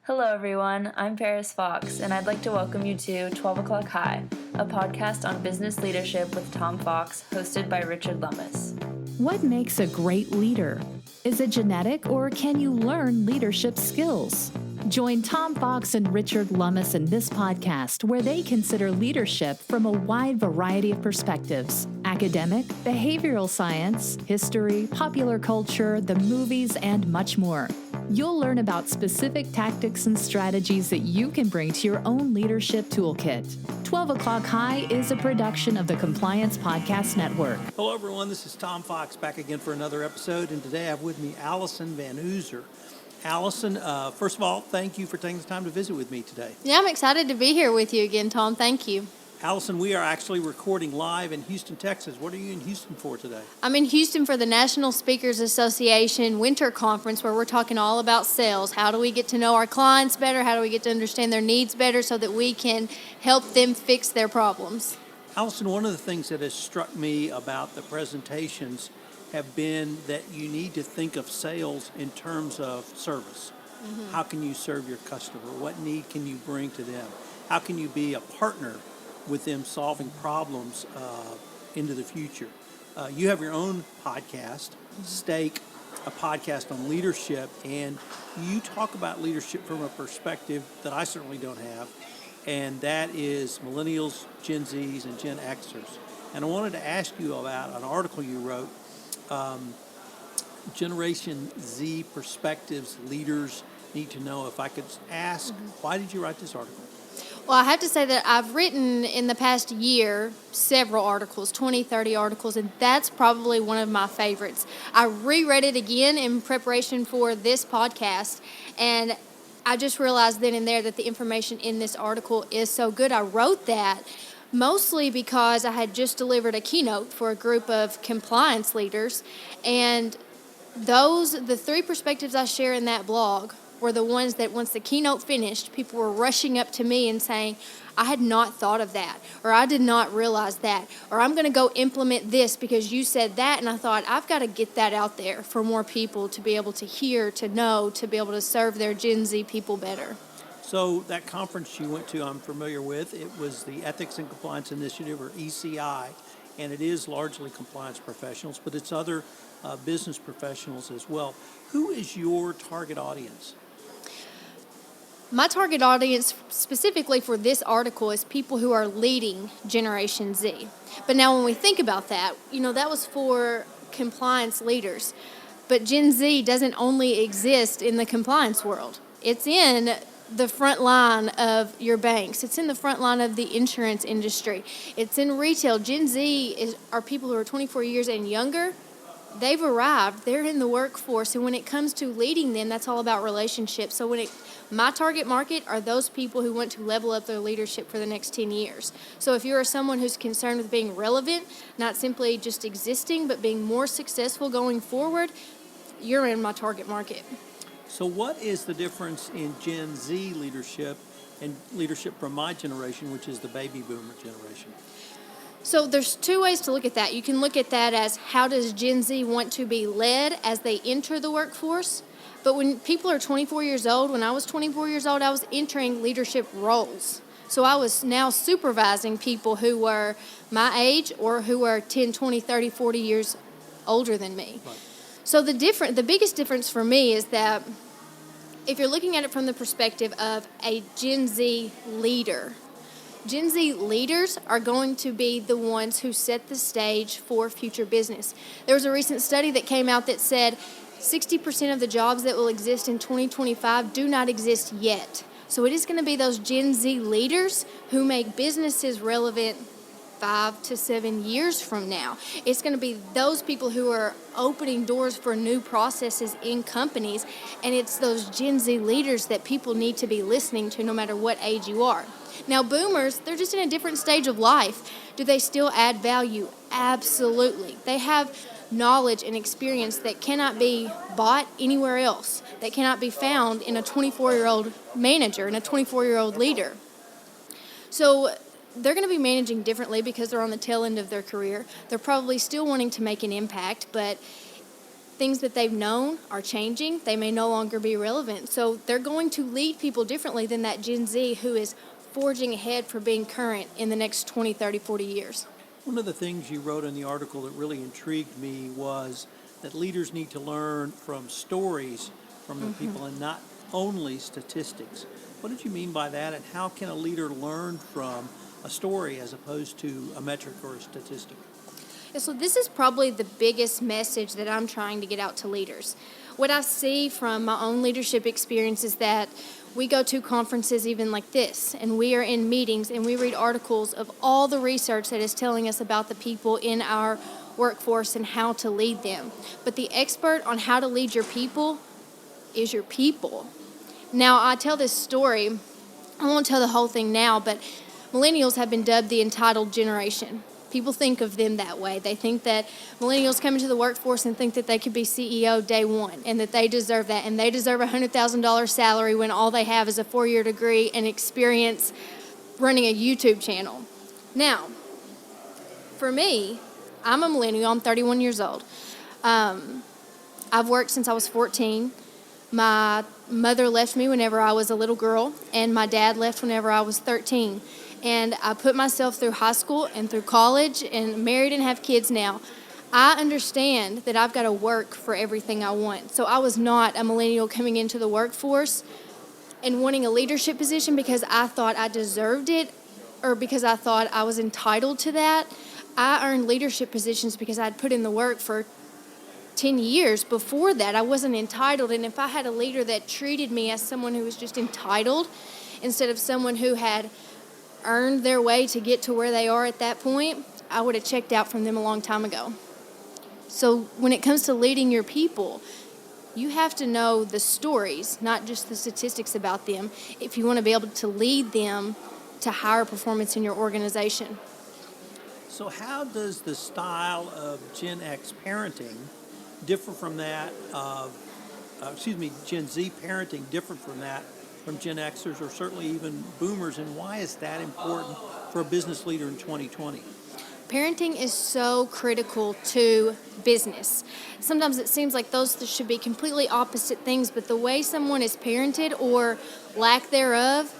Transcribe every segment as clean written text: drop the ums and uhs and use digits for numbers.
Hello, everyone. I'm Paris Fox, and I'd like to welcome you to 12 O'Clock High, a podcast on business leadership with Tom Fox, hosted by Richard Lummis. What makes a great leader? Is it genetic, or can you learn leadership skills? Join Tom Fox and Richard Lummis in this podcast, where they consider leadership from a wide variety of perspectives: academic, behavioral science, history, popular culture, the movies, and much more. You'll learn about specific tactics and strategies that you can bring to your own leadership toolkit. 12 O'Clock High is a production of the Compliance Podcast Network. Hello, everyone. This is Tom Fox back again for another episode, and today I have with me Alyson Van Hooser. Alyson, first of all, thank you for taking the time to visit with me today. Yeah, I'm excited to be here with you again, Tom. Thank you. Alyson, we are actually recording live in Houston, Texas. What are you in Houston for today? I'm in Houston for the National Speakers Association Winter Conference, where we're talking all about sales. How do we get to know our clients better? How do we get to understand their needs better so that we can help them fix their problems? Alyson, one of the things that has struck me about the presentations have been that you need to think of sales in terms of service. Mm-hmm. How can you serve your customer? What need can you bring to them? How can you be a partner with them solving problems into the future? You have your own podcast, Stake, a podcast on leadership, and you talk about leadership from a perspective that I certainly don't have, and that is millennials, Gen Zs, and Gen Xers. And I wanted to ask you about an article you wrote, Generation Z Perspectives Leaders Need to Know. If I could ask, why did you write this article? Well, I have to say that I've written in the past year several articles, 20, 30 articles, and that's probably one of my favorites. I reread it again in preparation for this podcast, and I just realized then and there that the information in this article is so good. I wrote that mostly because I had just delivered a keynote for a group of compliance leaders, and the three perspectives I share in that blog were the ones that once the keynote finished, people were rushing up to me and saying, I had not thought of that, or I did not realize that, or I'm going to go implement this because you said that. And I thought, I've got to get that out there for more people to be able to hear, to know, to be able to serve their Gen Z people better. So that conference you went to, I'm familiar with. It was the Ethics and Compliance Initiative, or ECI, and it is largely compliance professionals, but it's other business professionals as well. Who is your target audience? My target audience specifically for this article is people who are leading Generation Z. But now when we think about that, that was for compliance leaders. But Gen Z doesn't only exist in the compliance world. It's in the front line of your banks. It's in the front line of the insurance industry. It's in retail. Gen Z are people who are 24 years and younger. They've arrived. They're in the workforce. And when it comes to leading them, that's all about relationships. So my target market are those people who want to level up their leadership for the next 10 years. So if you are someone who's concerned with being relevant, not simply just existing, but being more successful going forward, you're in my target market. So what is the difference in Gen Z leadership and leadership from my generation, which is the baby boomer generation? So there's two ways to look at that. You can look at that as how does Gen Z want to be led as they enter the workforce. But when people are 24 years old, when I was 24 years old, I was entering leadership roles. So I was now supervising people who were my age or who were 10, 20, 30, 40 years older than me. Right. So the biggest difference for me is that if you're looking at it from the perspective of a Gen Z leader, Gen Z leaders are going to be the ones who set the stage for future business. There was a recent study that came out that said 60% of the jobs that will exist in 2025 do not exist yet. So it is going to be those Gen Z leaders who make businesses relevant 5 to 7 years from now. It's going to be those people who are opening doors for new processes in companies, and it's those Gen Z leaders that people need to be listening to no matter what age you are. Now, boomers, they're just in a different stage of life. Do they still add value? Absolutely. They have knowledge and experience that cannot be bought anywhere else, that cannot be found in a 24-year-old manager and a 24-year-old leader. So they're going to be managing differently because they're on the tail end of their career. They're probably still wanting to make an impact, but things that they've known are changing. They may no longer be relevant. So they're going to lead people differently than that Gen Z who is forging ahead for being current in the next 20, 30, 40 years. One of the things you wrote in the article that really intrigued me was that leaders need to learn from stories from the people and not only statistics. What did you mean by that, and how can a leader learn from a story as opposed to a metric or a statistic? Yeah, so this is probably the biggest message that I'm trying to get out to leaders. What I see from my own leadership experience is that we go to conferences even like this, and we are in meetings, and we read articles of all the research that is telling us about the people in our workforce and how to lead them. But the expert on how to lead your people is your people. Now, I tell this story, I won't tell the whole thing now, but millennials have been dubbed the entitled generation. People think of them that way. They think that millennials come into the workforce and think that they could be CEO day one and that they deserve that, and they deserve a $100,000 salary when all they have is a 4-year degree and experience running a YouTube channel. Now, for me, I'm a millennial. I'm 31 years old. I've worked since I was 14. My mother left me whenever I was a little girl, and my dad left whenever I was 13. And I put myself through high school and through college and married and have kids now. I understand that I've got to work for everything I want. So I was not a millennial coming into the workforce and wanting a leadership position because I thought I deserved it or because I thought I was entitled to that. I earned leadership positions because I'd put in the work for 10 years. Before that, I wasn't entitled. And if I had a leader that treated me as someone who was just entitled instead of someone who had earned their way to get to where they are at that point, I would have checked out from them a long time ago. So when it comes to leading your people, you have to know the stories, not just the statistics about them, if you want to be able to lead them to higher performance in your organization. So how does the style of Gen X parenting differ from that of, Gen Z parenting different from that from Gen Xers or certainly even boomers, and why is that important for a business leader in 2020? Parenting is so critical to business. Sometimes it seems like those should be completely opposite things, but the way someone is parented or lack thereof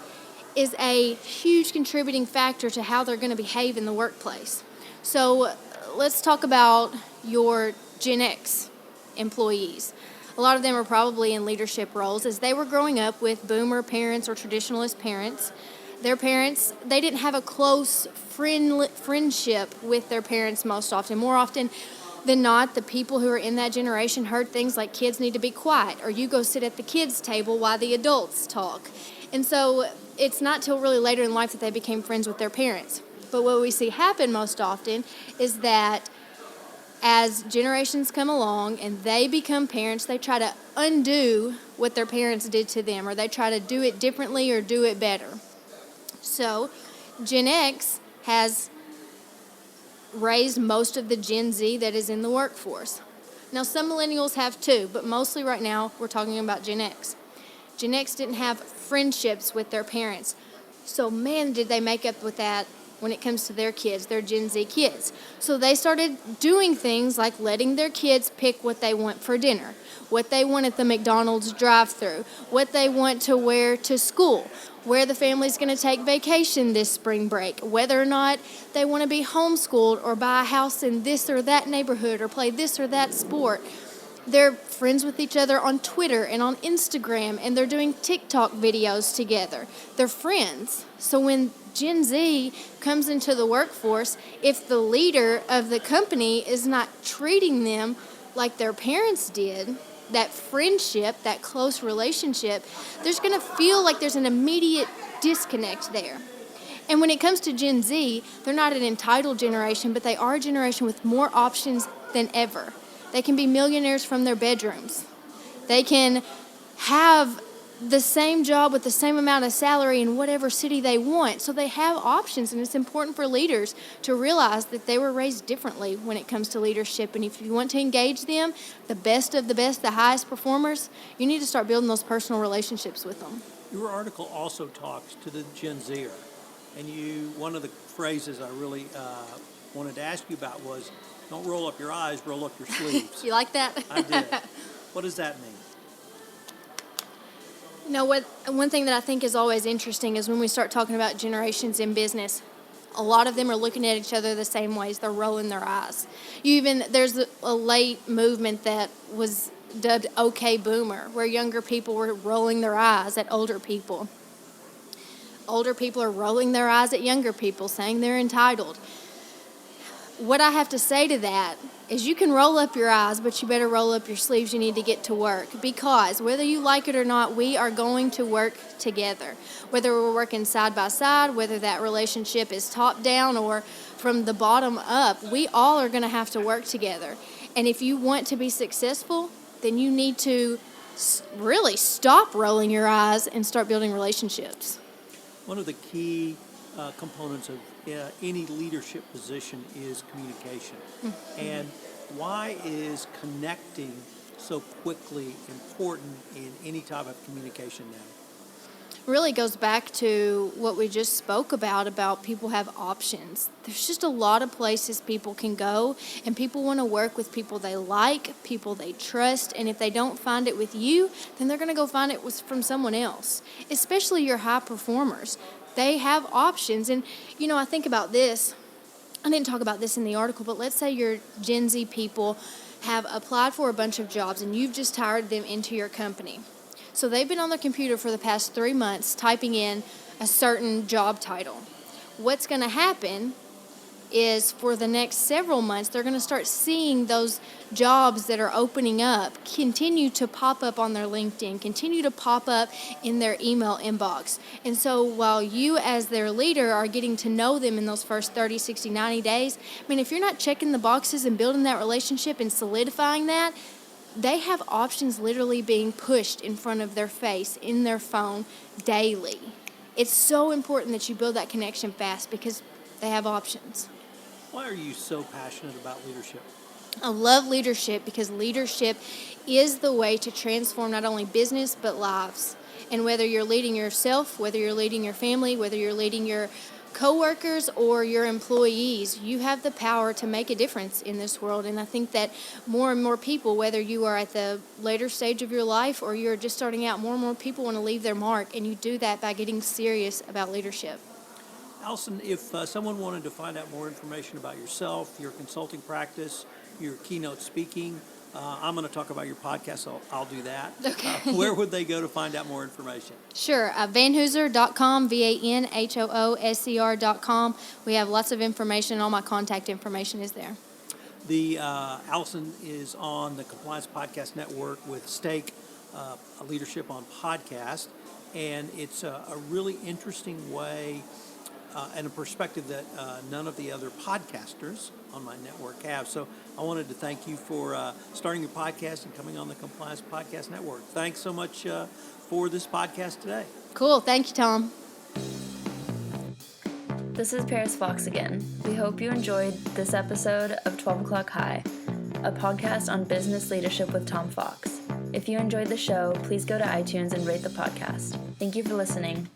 is a huge contributing factor to how they're going to behave in the workplace. So let's talk about your Gen X employees. A lot of them are probably in leadership roles as they were growing up with boomer parents or traditionalist parents. Their parents, they didn't have a close friendship with their parents most often. More often than not, the people who are in that generation heard things like kids need to be quiet, or you go sit at the kids' table while the adults talk. And so it's not till really later in life that they became friends with their parents. But what we see happen most often is that as generations come along and they become parents, they try to undo what their parents did to them, or they try to do it differently or do it better. So Gen X has raised most of the Gen Z that is in the workforce. Now, some millennials have too, but mostly right now we're talking about Gen X. Gen X didn't have friendships with their parents. So, man, did they make up with that when it comes to their kids, their Gen Z kids. So they started doing things like letting their kids pick what they want for dinner, what they want at the McDonald's drive-thru, what they want to wear to school, where the family's going to take vacation this spring break, whether or not they want to be homeschooled or buy a house in this or that neighborhood or play this or that sport. They're friends with each other on Twitter and on Instagram, and they're doing TikTok videos together. They're friends. So when Gen Z comes into the workforce, if the leader of the company is not treating them like their parents did, that friendship, that close relationship, there's going to feel like there's an immediate disconnect there. And when it comes to Gen Z, they're not an entitled generation, but they are a generation with more options than ever. They can be millionaires from their bedrooms. They can have the same job with the same amount of salary in whatever city they want. So they have options, and it's important for leaders to realize that they were raised differently when it comes to leadership. And if you want to engage them, the best of the best, the highest performers, you need to start building those personal relationships with them. Your article also talks to the Gen Zer, and one of the phrases I really wanted to ask you about was Don't roll up your eyes, roll up your sleeves. You like that? I did. What does that mean? You know what? One thing that I think is always interesting is when we start talking about generations in business. A lot of them are looking at each other the same ways. They're rolling their eyes. There's a late movement that was dubbed OK Boomer, where younger people were rolling their eyes at older people. Older people are rolling their eyes at younger people, saying they're entitled. What I have to say to that is you can roll up your eyes, but you better roll up your sleeves. You need to get to work, because whether you like it or not, we are going to work together. Whether we're working side by side, whether that relationship is top down or from the bottom up, we all are going to have to work together. And if you want to be successful, then you need to really stop rolling your eyes and start building relationships. One of the key components of any leadership position is communication. Mm-hmm. And why is connecting so quickly important in any type of communication now? Really goes back to what we just spoke about people have options. There's just a lot of places people can go, and people want to work with people they like, people they trust, and if they don't find it with you, then they're going to go find it from someone else, especially your high performers. They have options, and I think about this. I didn't talk about this in the article, but let's say your Gen Z people have applied for a bunch of jobs and you've just hired them into your company. So they've been on their computer for the past 3 months typing in a certain job title. What's going to happen is for the next several months, they're going to start seeing those jobs that are opening up continue to pop up on their LinkedIn, continue to pop up in their email inbox. And so while you as their leader are getting to know them in those first 30, 60, 90 days, if you're not checking the boxes and building that relationship and solidifying that, they have options literally being pushed in front of their face, in their phone, daily. It's so important that you build that connection fast because they have options. Why are you so passionate about leadership? I love leadership because leadership is the way to transform not only business but lives. And whether you're leading yourself, whether you're leading your family, whether you're leading your coworkers or your employees, you have the power to make a difference in this world. And I think that more and more people, whether you are at the later stage of your life or you're just starting out, more and more people want to leave their mark, and you do that by getting serious about leadership. Alyson, if someone wanted to find out more information about yourself, your consulting practice, your keynote speaking, I'm going to talk about your podcast, so I'll do that. Okay. Where would they go to find out more information? Sure. vanhooser.com, vanhooser.com. We have lots of information. All my contact information is there. Alyson is on the Compliance Podcast Network with Stake, Leadership on Podcast, and it's a really interesting way and a perspective that none of the other podcasters on my network have. So I wanted to thank you for starting your podcast and coming on the Compliance Podcast Network. Thanks so much for this podcast today. Cool. Thank you, Tom. This is Paris Fox again. We hope you enjoyed this episode of 12 O'Clock High, a podcast on business leadership with Tom Fox. If you enjoyed the show, please go to iTunes and rate the podcast. Thank you for listening.